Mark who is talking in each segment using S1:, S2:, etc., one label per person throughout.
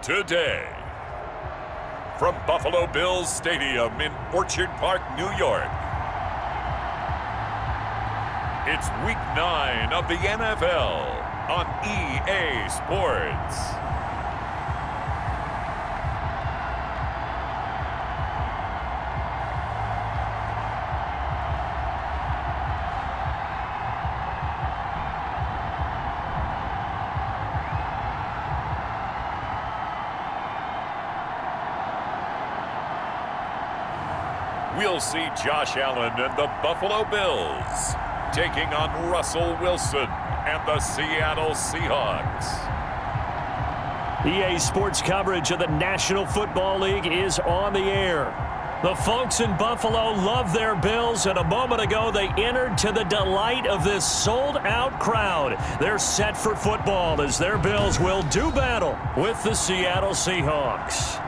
S1: today. From Buffalo Bills Stadium in Orchard Park, New York, it's Week 9 of the NFL on EA Sports. We'll see Josh Allen and the Buffalo Bills taking on Russell Wilson and the Seattle Seahawks.
S2: EA Sports coverage of the National Football League is on the air. The folks in Buffalo love their Bills, and a moment ago they entered to the delight of this sold-out crowd. They're set for football as their Bills will do battle with the Seattle Seahawks.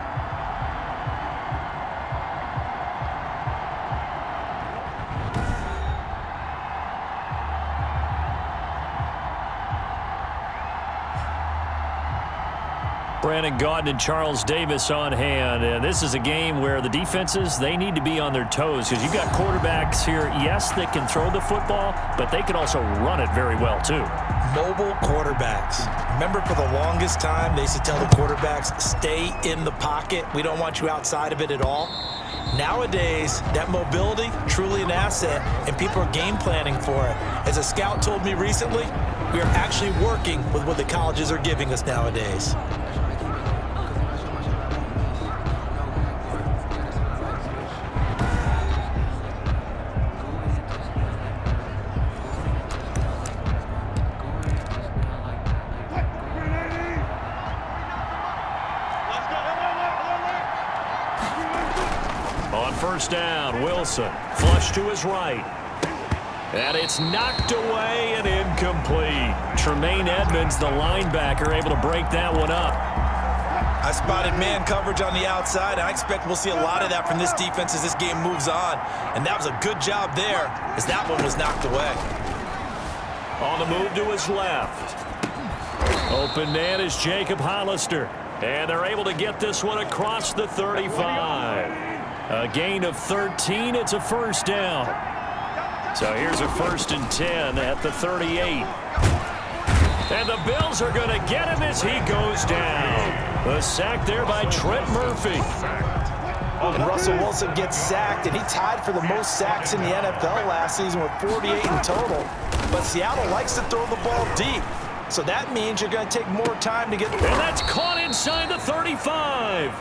S2: Brandon Gaudin and Charles Davis on hand. And this is a game where the defenses, they need to be on their toes because you've got quarterbacks here, yes, that can throw the football, but they can also run it very well too.
S3: Mobile quarterbacks. Remember, for the longest time, they used to tell the quarterbacks, stay in the pocket. We don't want you outside of it at all. Nowadays, that mobility, truly an asset, and people are game planning for it. As a scout told me recently, we are actually working with what the colleges are giving us nowadays.
S2: First down, Wilson, flush to his right. And it's knocked away and incomplete. Tremaine Edmonds, the linebacker, able to break that one up.
S3: I spotted man coverage on the outside. I expect we'll see a lot of that from this defense as this game moves on. And that was a good job there as that one was knocked away.
S2: On the move to his left. Open man is Jacob Hollister. And they're able to get this one across the 35. A gain of 13. It's a first down. So here's a 1st and 10 at the 38. And the Bills are going to get him as he goes down. A sack there by Trent Murphy.
S3: And Russell Wilson gets sacked, and he tied for the most sacks in the NFL last season with 48 in total. But Seattle likes to throw the ball deep. So that means you're going to take more time to get...
S2: And that's caught inside the 35.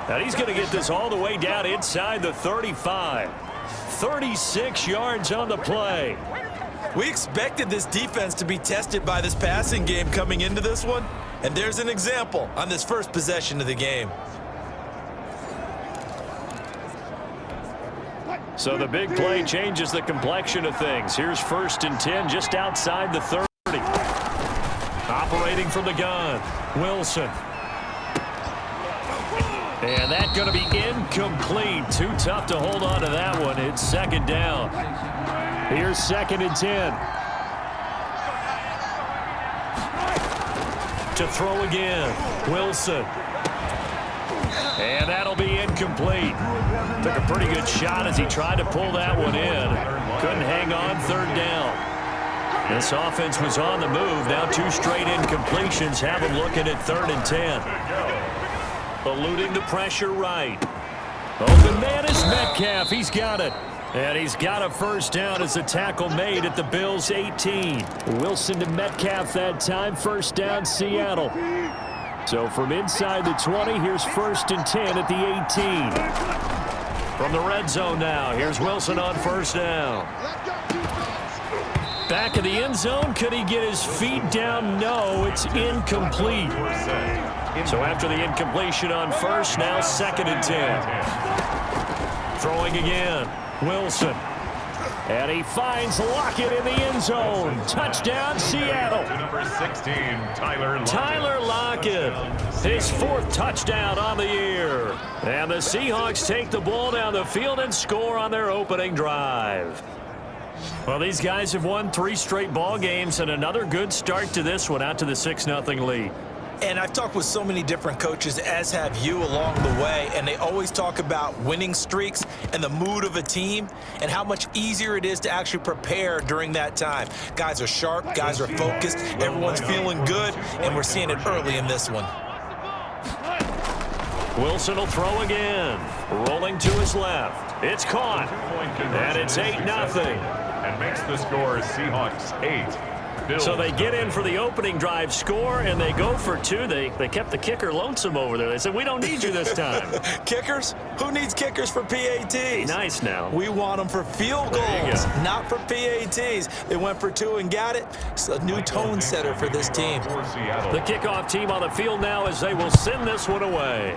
S2: And he's going to get this all the way down inside the 35. 36 yards on the play.
S3: We expected this defense to be tested by this passing game coming into this one. And there's an example on this first possession of the game.
S2: So the big play changes the complexion of things. Here's 1st and 10 just outside the 30. Operating from the gun, Wilson. And that's going to be incomplete. Too tough to hold on to that one. It's 2nd down. Here's 2nd and 10. To throw again, Wilson. And that'll be incomplete. Took a pretty good shot as he tried to pull that one in. Couldn't hang on, 3rd down. This offense was on the move. Now 2 straight incompletions have them looking at 3rd and 10. Eluding the pressure right. Open man is Metcalf. He's got it. And he's got a 1st down as the tackle made at the Bills' 18. Wilson to Metcalf that time. 1st down, Seattle. So from inside the 20, here's 1st and 10 at the 18. From the red zone now, here's Wilson on 1st down. Back of the end zone. Could he get his feet down? No, it's incomplete. So after the incompletion on 1st, now 2nd and 10. Throwing again, Wilson. And he finds Lockett in the end zone. Touchdown, Seattle.
S1: Number 16,
S2: Tyler Lockett. His 4th touchdown on the year. And the Seahawks take the ball down the field and score on their opening drive. Well, these guys have won 3 straight ball games and another good start to this one out to the 6-0 lead.
S3: And I've talked with so many different coaches, as have you along the way, and they always talk about winning streaks and the mood of a team and how much easier it is to actually prepare during that time. Guys are sharp, guys are focused, everyone's feeling good, and we're seeing it early in this one.
S2: Wilson will throw again. Rolling to his left. It's caught. And it's 8-0.
S1: And makes the score Seahawks 8.
S2: So they get in for the opening drive score, and they go for 2. They kept the kicker lonesome over there. They said, we don't need you this time.
S3: Kickers? Who needs kickers for PATs?
S2: Nice now.
S3: We want them for field goals, not for PATs. They went for 2 and got it. It's a new tone setter for this team.
S2: The kickoff team on the field now as they will send this one away.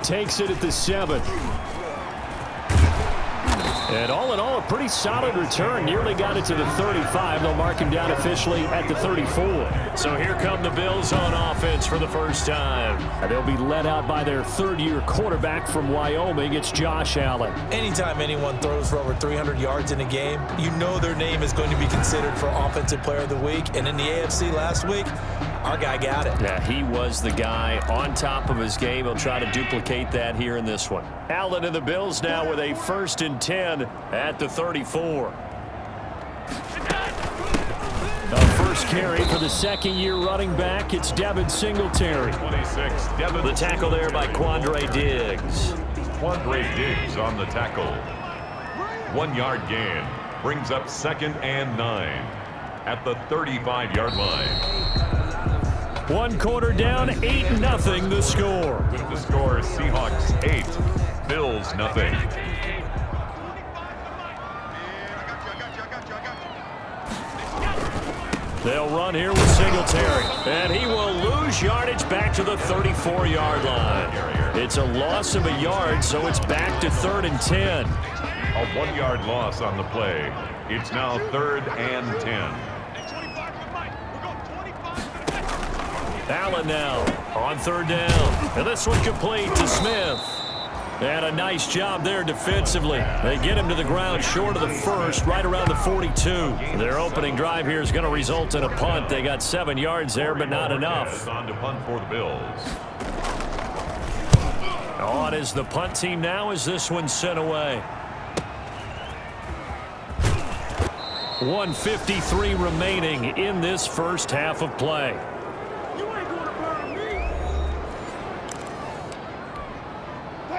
S2: Takes it at the 7. And all in all, a pretty solid return. Nearly got it to the 35. They'll mark him down officially at the 34. So here come the Bills on offense for the first time. And they'll be led out by their third-year quarterback from Wyoming. It's Josh Allen.
S3: Anytime anyone throws for over 300 yards in a game, you know their name is going to be considered for Offensive Player of the Week. And in the AFC last week, our guy got it.
S2: Yeah, he was the guy on top of his game. He'll try to duplicate that here in this one. Allen and the Bills now with a 1st and 10 at the 34. The first carry for the second-year running back. It's Devin Singletary.
S1: 26, Devin.
S2: The tackle there by Quandre Diggs.
S1: Quandre Diggs on the tackle. 1-yard gain. Brings up 2nd and 9 at the 35-yard line.
S2: 1 quarter down, 8-0 the score.
S1: With the score, Seahawks 8, Bills 0.
S2: They'll run here with Singletary. And he will lose yardage back to the 34-yard line. It's a loss of a yard, so it's back to 3rd and 10.
S1: A 1-yard loss on the play. It's now 3rd and 10.
S2: Allen now on 3rd down. And this one complete to Smith. And a nice job there defensively. They get him to the ground short of the first, right around the 42. Their opening drive here is going to result in a punt. They got 7 yards there, but not enough.
S1: On to punt for the Bills.
S2: On is the punt team now as this one's sent away. 1:53 remaining in this first half of play.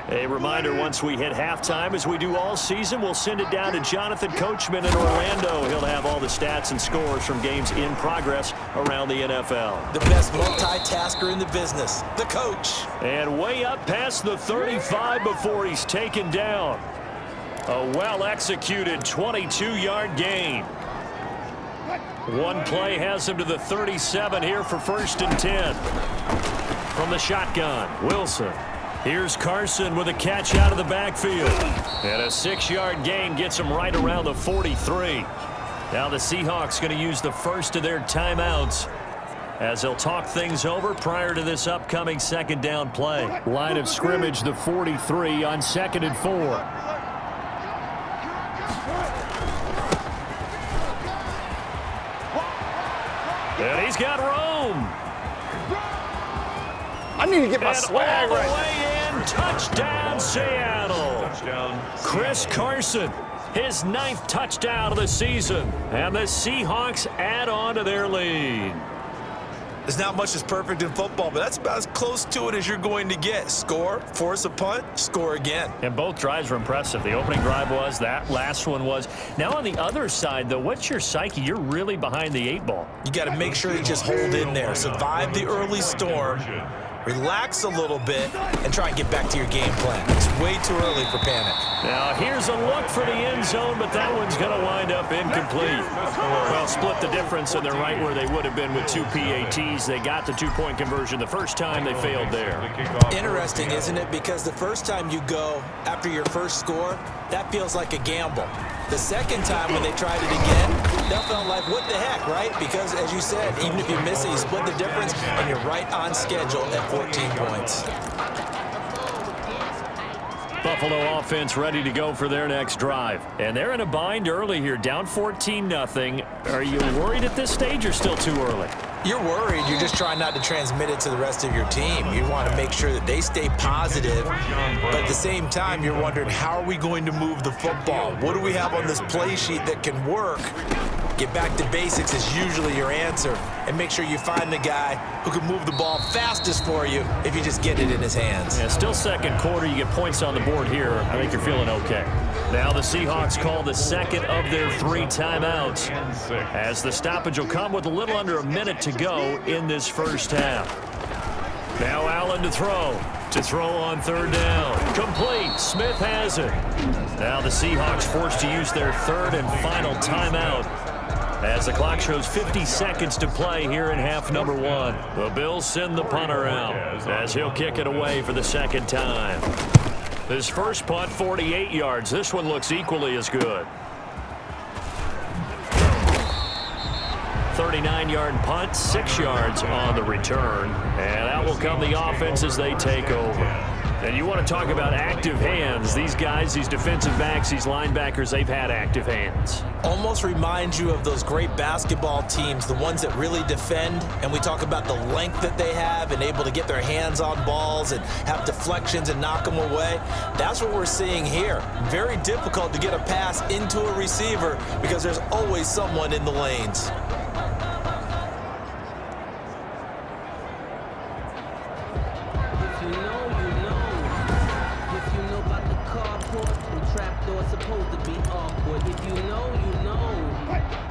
S2: A reminder, once we hit halftime, as we do all season, we'll send it down to Jonathan Coachman in Orlando. He'll have all the stats and scores from games in progress around the NFL.
S3: The best multitasker in the business, the coach.
S2: And way up past the 35 before he's taken down. A well-executed 22-yard gain. One play has him to the 37 here for 1st and 10. From the shotgun, Wilson. Here's Carson with a catch out of the backfield. And a 6-yard gain gets him right around the 43. Now the Seahawks going to use the first of their timeouts as they'll talk things over prior to this upcoming 2nd down play. Line of scrimmage, the 43 on 2nd and 4. And he's got Rome.
S4: I need to get my swag
S2: all the
S4: right.
S2: way in, touchdown Seattle.
S1: Touchdown.
S2: Chris Carson, his 9th touchdown of the season. And the Seahawks add on to their lead.
S3: There's not much that's perfect in football, but that's about as close to it as you're going to get. Score, force a punt, score again.
S2: And both drives were impressive. The opening drive was, that last one was. Now on the other side, though, what's your psyche? You're really behind the 8 ball.
S3: You got to make sure you just hold in there, survive the early storm, relax a little bit, and try and get back to your game plan. It's way too early for panic.
S2: Now here's a look for the end zone, but that one's going to wind up incomplete. Well, split the difference, and they're right where they would have been with 2 PATs. They got the 2-point conversion the first time. They failed there.
S3: Interesting, isn't it? Because the first time you go after your first score, that feels like a gamble. The second time when they tried it again, that felt like, what the heck, right? Because, as you said, even if you miss it, you split the difference, and you're right on schedule at 14 points.
S2: Buffalo offense ready to go for their next drive. And they're in a bind early here, down 14-0. Are you worried at this stage or still too early?
S3: You're worried. You're just trying not to transmit it to the rest of your team. You want to make sure that they stay positive, but at the same time, you're wondering, how are we going to move the football? What do we have on this play sheet that can work? Get back to basics is usually your answer, and make sure you find the guy who can move the ball fastest for you if you just get it in his hands.
S2: Yeah, still second quarter. You get points on the board here. I think you're feeling okay. Now the Seahawks call the second of their 3 timeouts, as the stoppage will come with a little under a minute to go in this first half. Now Allen to throw. To throw on 3rd down. Complete. Smith has it. Now the Seahawks forced to use their 3rd and final timeout, as the clock shows 50 seconds to play here in half number 1. The Bills send the punter out, as he'll kick it away for the 2nd time. His first punt, 48 yards. This one looks equally as good. 39-yard punt, 6 yards on the return. And out will come the offense as they take over. And you want to talk about active hands. These guys, these defensive backs, these linebackers, they've had active hands.
S3: Almost reminds you of those great basketball teams, the ones that really defend, and we talk about the length that they have and able to get their hands on balls and have deflections and knock them away. That's what we're seeing here. Very difficult to get a pass into a receiver because there's always someone in the lanes.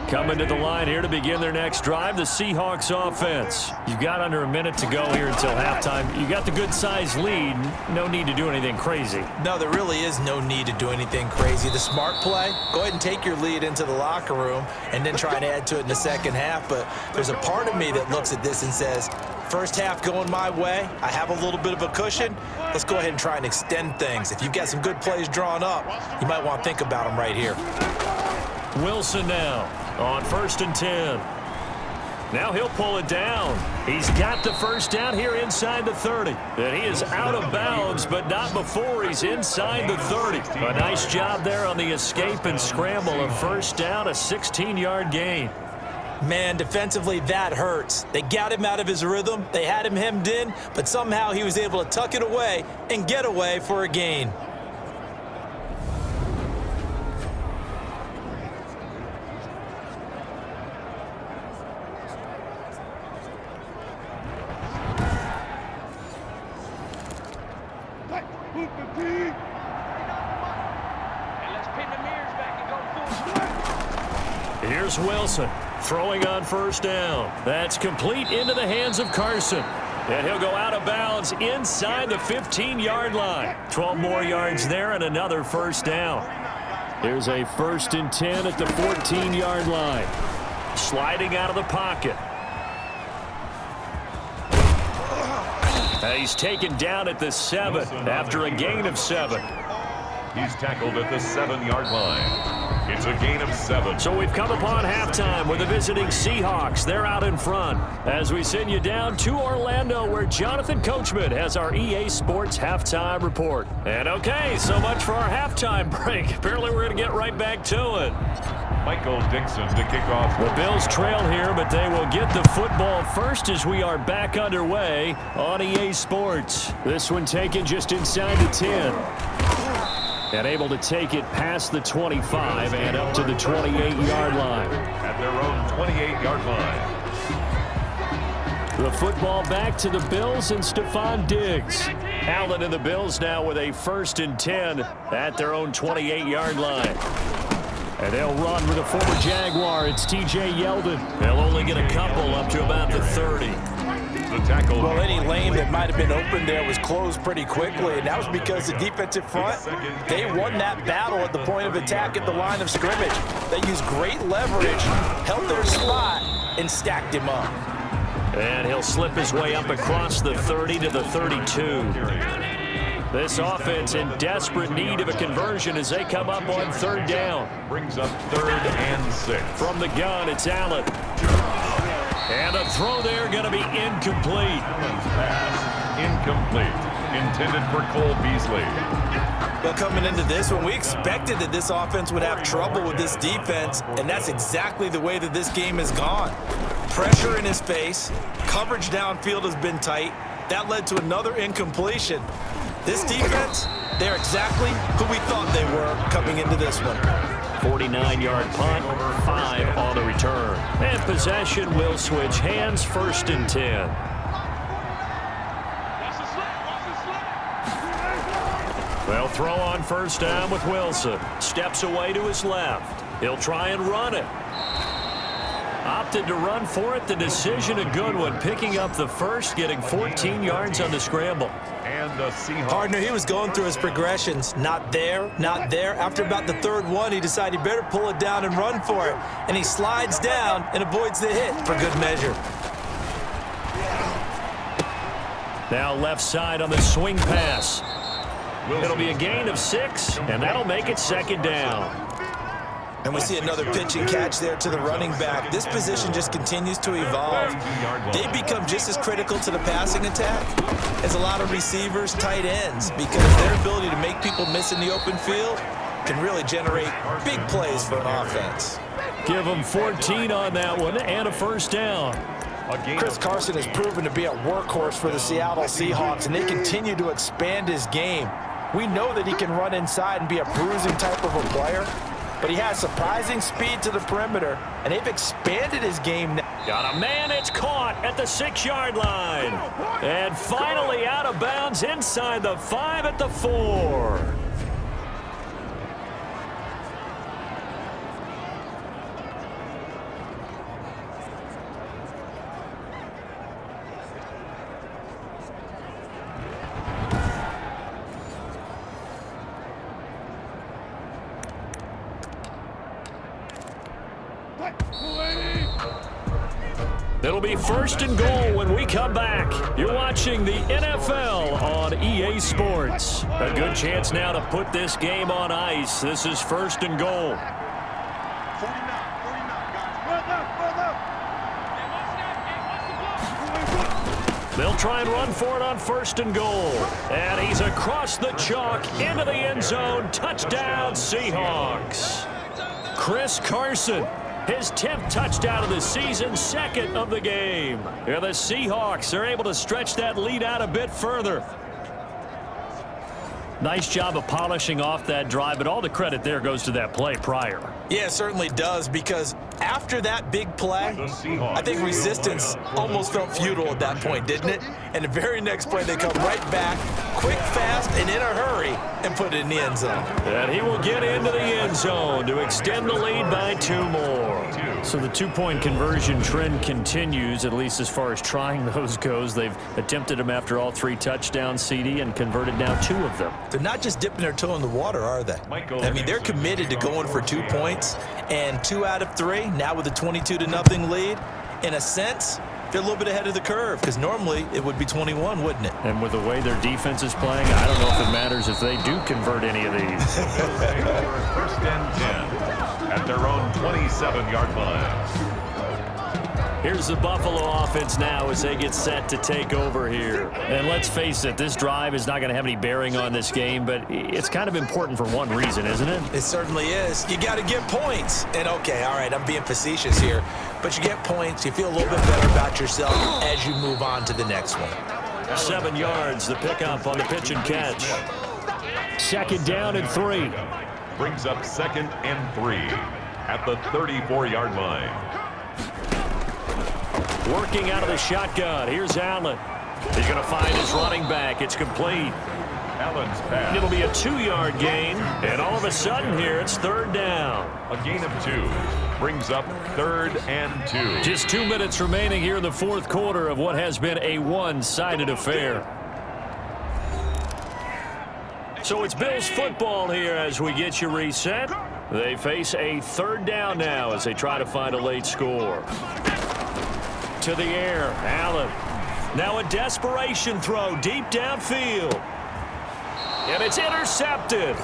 S2: Coming to the line here to begin their next drive, the Seahawks offense. You've got under a minute to go here until halftime. You got the good-sized lead. No need to do anything crazy.
S3: No, there really is no need to do anything crazy. The smart play, go ahead and take your lead into the locker room and then try and add to it in the second half. But there's a part of me that looks at this and says, first half going my way, I have a little bit of a cushion. Let's go ahead and try and extend things. If you've got some good plays drawn up, you might want to think about them right here.
S2: Wilson now on 1st and 10. Now he'll pull it down. He's got the first down here inside the 30. And he is out of bounds, but not before he's inside the 30. A nice job there on the escape and scramble. A first down, a 16-yard gain.
S3: Man, defensively, that hurts. They got him out of his rhythm. They had him hemmed in, but somehow he was able to tuck it away and get away for a gain.
S2: Here's Wilson throwing on 1st down. That's complete into the hands of Carson. And he'll go out of bounds inside the 15-yard line. 12 more yards there and another first down. Here's a 1st and 10 at the 14-yard line. Sliding out of the pocket. He's taken down at the 7 after a gain of 7.
S1: He's tackled at the 7-yard line. It's a gain of 7.
S2: So we've come upon halftime with the visiting Seahawks. They're out in front as we send you down to Orlando, where Jonathan Coachman has our EA Sports halftime report. And okay, so much for our halftime break. Apparently we're going to get right back to it.
S1: Michael Dixon to kick off.
S2: The Bills trail here, but they will get the football first as we are back underway on EA Sports. This one taken just inside the 10. And able to take it past the 25 and up to the 28-yard line.
S1: At their own 28-yard line.
S2: The football back to the Bills and Stephon Diggs. Allen and the Bills now with a 1st and 10 at their own 28-yard line. And they'll run with a former Jaguar. It's T.J. Yeldon. They'll only get a couple up to about the 30.
S1: The tackle.
S3: Well, any lane that might have been open there was closed pretty quickly, and that was because the defensive front, they won that battle at the point of attack at the line of scrimmage. They used great leverage, held their spot, and stacked him up.
S2: And he'll slip his way up across the 30 to the 32. This offense in desperate need of a conversion as they come up on 3rd down.
S1: Brings up 3rd and 6.
S2: From the gun, it's Allen. And a throw there going to be incomplete.
S1: Pass incomplete. intended for Cole Beasley.
S3: Well, coming into this one, we expected that this offense would have trouble with this defense, and that's exactly the way that this game has gone. Pressure in his face, coverage downfield has been tight. That led to another incompletion. This defense, they're exactly who we thought they were coming into this one.
S2: 49-yard punt, 5 on the return. And possession will switch hands, 1st and 10. They'll throw on 1st down with Wilson. Steps away to his left. He'll try and run it. Opted to run for it. The decision a good one. Picking up the first, getting 14 yards on the scramble.
S1: And the Seahawks.
S3: Partner, he was going through his progressions. Not there, not there. After about the 3rd one, he decided he better pull it down and run for it. And he slides down and avoids the hit for good measure.
S2: Now left side on the swing pass. It'll be a gain of 6, and that'll make it 2nd down.
S3: And we see another pitch and catch there to the running back. This position just continues to evolve. They become just as critical to the passing attack as a lot of receivers, tight ends, because their ability to make people miss in the open field can really generate big plays for an offense.
S2: Give them 14 on that one and a 1st down.
S3: Chris Carson has proven to be a workhorse for the Seattle Seahawks, and they continue to expand his game. We know that he can run inside and be a bruising type of a player, but he has surprising speed to the perimeter, and they've expanded his game now.
S2: Got a man, it's caught at the 6-yard line. And finally out of bounds inside the 5 at the 4. It'll be 1st and goal when we come back. You're watching the NFL on EA Sports. A good chance now to put this game on ice. This is 1st and goal. They'll try and run for it on 1st and goal. And he's across the chalk into the end zone. Touchdown, Seahawks. Chris Carson. His 10th touchdown of the season, 2nd of the game. And the Seahawks are able to stretch that lead out a bit further. Nice job of polishing off that drive, but all the credit there goes to that play prior.
S3: Yeah, it certainly does, because after that big play, I think resistance almost felt futile at that point, didn't it? And the very next play, they come right back, quick, fast, and in a hurry, and put it in the end zone.
S2: And he will get into the end zone to extend the lead by 2 more. So the 2-point conversion trend continues, at least as far as trying those goes. They've attempted them after all 3 touchdowns, CD, and converted now 2 of them.
S3: They're not just dipping their toe in the water, are they? I mean, they're committed to going for 2 points, and 2 out of 3, now with a 22-0 lead. In a sense, they're a little bit ahead of the curve, because normally it would be 21, wouldn't it?
S2: And with the way their defense is playing, I don't know if it matters if they do convert any of these.
S1: 1st and 10 at their own 27-yard line.
S2: Here's the Buffalo offense now as they get set to take over here. And let's face it, this drive is not going to have any bearing on this game, but it's kind of important for one reason, isn't it?
S3: It certainly is. You got to get points. And, okay, all right, I'm being facetious here, but you get points, you feel a little bit better about yourself as you move on to the next one.
S2: 7 yards, the pickup on the pitch and catch. 2nd down and 3.
S1: Brings up 2nd and 3 at the 34-yard line.
S2: Working out of the shotgun. Here's Allen. He's going to find his running back. It's complete.
S1: Allen's pass.
S2: It'll be a 2-yard gain. And all of a sudden here, it's 3rd down.
S1: A gain of 2. Brings up 3rd and 2.
S2: Just 2 minutes remaining here in the 4th quarter of what has been a one-sided affair. So it's Bills football here as we get you reset. They face a 3rd down now as they try to find a late score. To the air, Allen. Now a desperation throw deep downfield. And it's intercepted.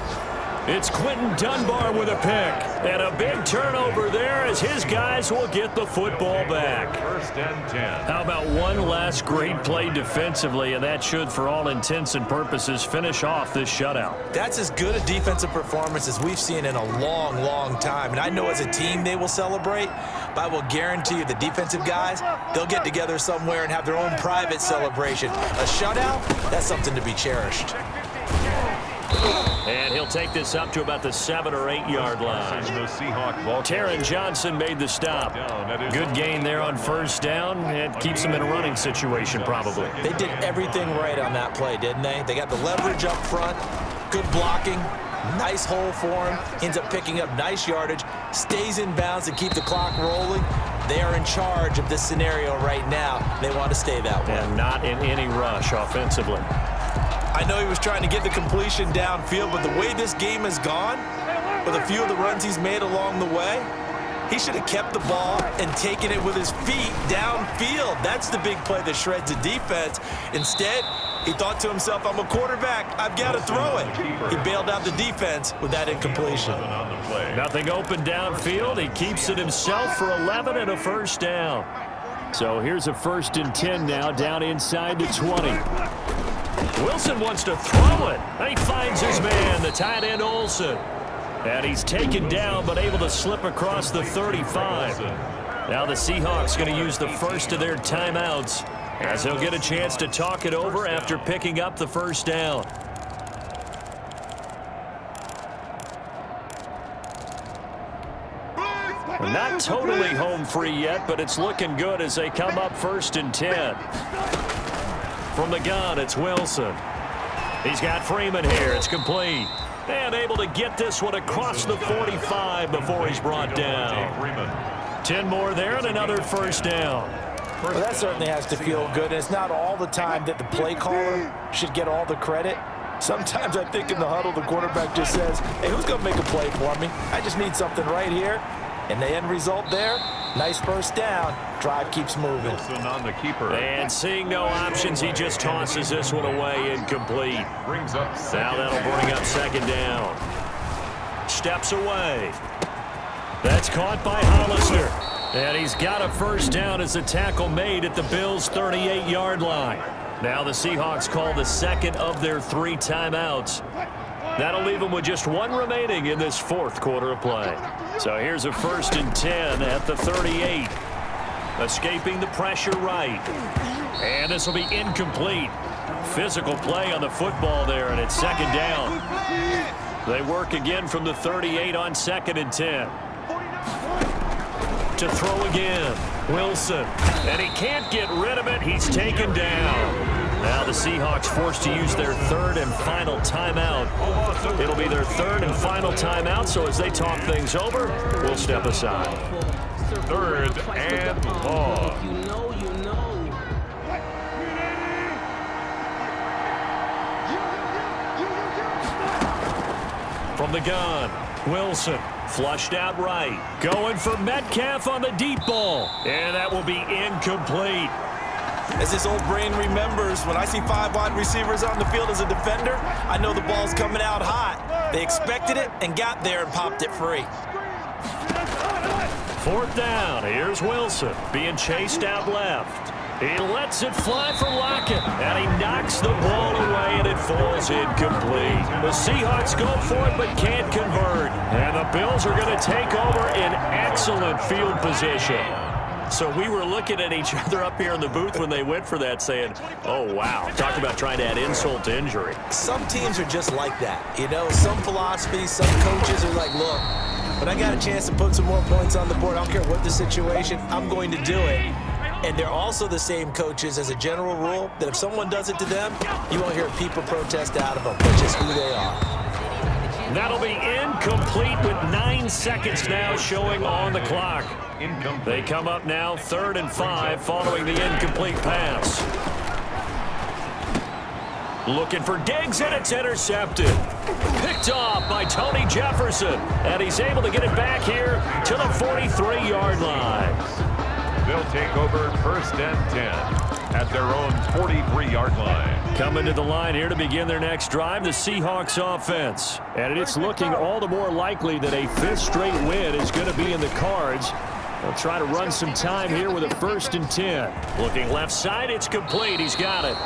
S2: It's Quentin Dunbar with a pick. And a big turnover there as his guys will get the football back.
S1: First and 10.
S2: How about one last great play defensively, and that should, for all intents and purposes, finish off this shutout.
S3: That's as good a defensive performance as we've seen in a long, long time. And I know as a team they will celebrate, but I will guarantee you the defensive guys, they'll get together somewhere and have their own private celebration. A shutout, that's something to be cherished.
S2: And he'll take this up to about the 7 or 8 yard line. Taron Johnson made the stop. Good gain there on first down. It keeps him in a running situation probably.
S3: They did everything right on that play, didn't they? They got the leverage up front, good blocking, nice hole for him, ends up picking up nice yardage, stays in bounds to keep the clock rolling. They are in charge of this scenario right now. They want to stay that way.
S2: And not in any rush offensively.
S3: I know he was trying to get the completion downfield, but the way this game has gone, with a few of the runs he's made along the way, he should have kept the ball and taken it with his feet downfield. That's the big play that shreds the defense. Instead, he thought to himself, I'm a quarterback, I've got to throw it. He bailed out the defense with that incompletion.
S2: Nothing open downfield. He keeps it himself for 11 and a first down. So here's a 1st and 10 now, down inside the 20. Wilson wants to throw it. He finds his man, the tight end Olsen. And he's taken down but able to slip across the 35. Now the Seahawks going to use the first of their timeouts as they'll get a chance to talk it over after picking up the first down. We're not totally home free yet, but it's looking good as they come up 1st and 10. From the gun, it's Wilson. He's got Freeman here. It's complete. And able to get this one across the 45 before he's brought down. 10 more there and another first down.
S3: Well, that certainly has to feel good. And it's not all the time that the play caller should get all the credit. Sometimes I think in the huddle, the quarterback just says, hey, who's going to make a play for me? I just need something right here. And the end result there, nice first down. Drive keeps moving.
S1: On the keeper.
S2: And seeing no options, he just tosses this one away, incomplete. Now that'll bring up 2nd down. Steps away. That's caught by Hollister. And he's got a first down as the tackle made at the Bills' 38-yard line. Now the Seahawks call the 2nd of their 3 timeouts. That'll leave them with just 1 remaining in this 4th quarter of play. So here's a 1st and 10 at the 38. Escaping the pressure right. And this will be incomplete. Physical play on the football there, and it's 2nd down. They work again from the 38 on 2nd and 10. To throw again. Wilson. And he can't get rid of it. He's taken down. Now the Seahawks forced to use their 3rd and final timeout. It'll be their 3rd and final timeout, so as they talk things over, we'll step aside.
S1: 3rd and long.
S2: From the gun, Wilson. Flushed out right. Going for Metcalf on the deep ball. And that will be incomplete.
S3: As this old brain remembers, when I see 5 wide receivers on the field as a defender, I know the ball's coming out hot. They expected it and got there and popped it free.
S2: 4th down. Here's Wilson being chased out left. He lets it fly for Lockett, and he knocks the ball away, and it falls incomplete. The Seahawks go for it, but can't convert. And the Bills are going to take over in excellent field position. So we were looking at each other up here in the booth when they went for that, saying, oh, wow. Talk about trying to add insult to injury.
S3: Some teams are just like that. You know, some philosophies, some coaches are like, look, when I got a chance to put some more points on the board, I don't care what the situation, I'm going to do it. And they're also the same coaches as a general rule that if someone does it to them, you won't hear people protest out of them. That's just who they are.
S2: That'll be incomplete with 9 seconds now showing on the clock. They come up now 3rd and 5 following the incomplete pass. Looking for Diggs, and it's intercepted. Picked off by Tony Jefferson. And he's able to get it back here to the 43-yard line.
S1: They'll take over 1st and 10. at their own 43-yard line.
S2: Coming to the line here to begin their next drive, the Seahawks offense. And it's looking all the more likely that a fifth straight win is going to be in the cards. They'll try to run some time here with a 1st and 10. Looking left side, it's complete. He's got it.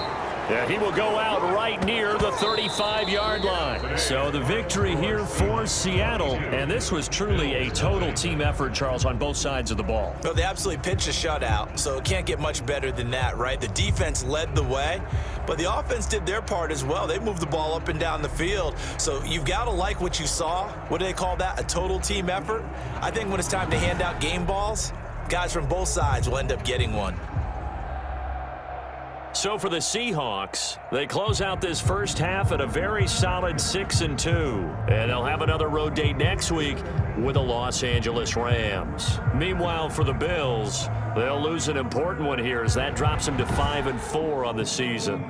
S2: Yeah, he will go out right near the 35-yard line. So the victory here for Seattle. And this was truly a total team effort, Charles, on both sides of the ball.
S3: Well, they absolutely pitched a shutout, so it can't get much better than that, right? The defense led the way, but the offense did their part as well. They moved the ball up and down the field. So you've got to like what you saw. What do they call that? A total team effort? I think when it's time to hand out game balls, guys from both sides will end up getting one.
S2: So for the Seahawks, they close out this first half at a very solid 6-2. And they'll have another road date next week with the Los Angeles Rams. Meanwhile, for the Bills, they'll lose an important one here as that drops them to 5-4 on the season.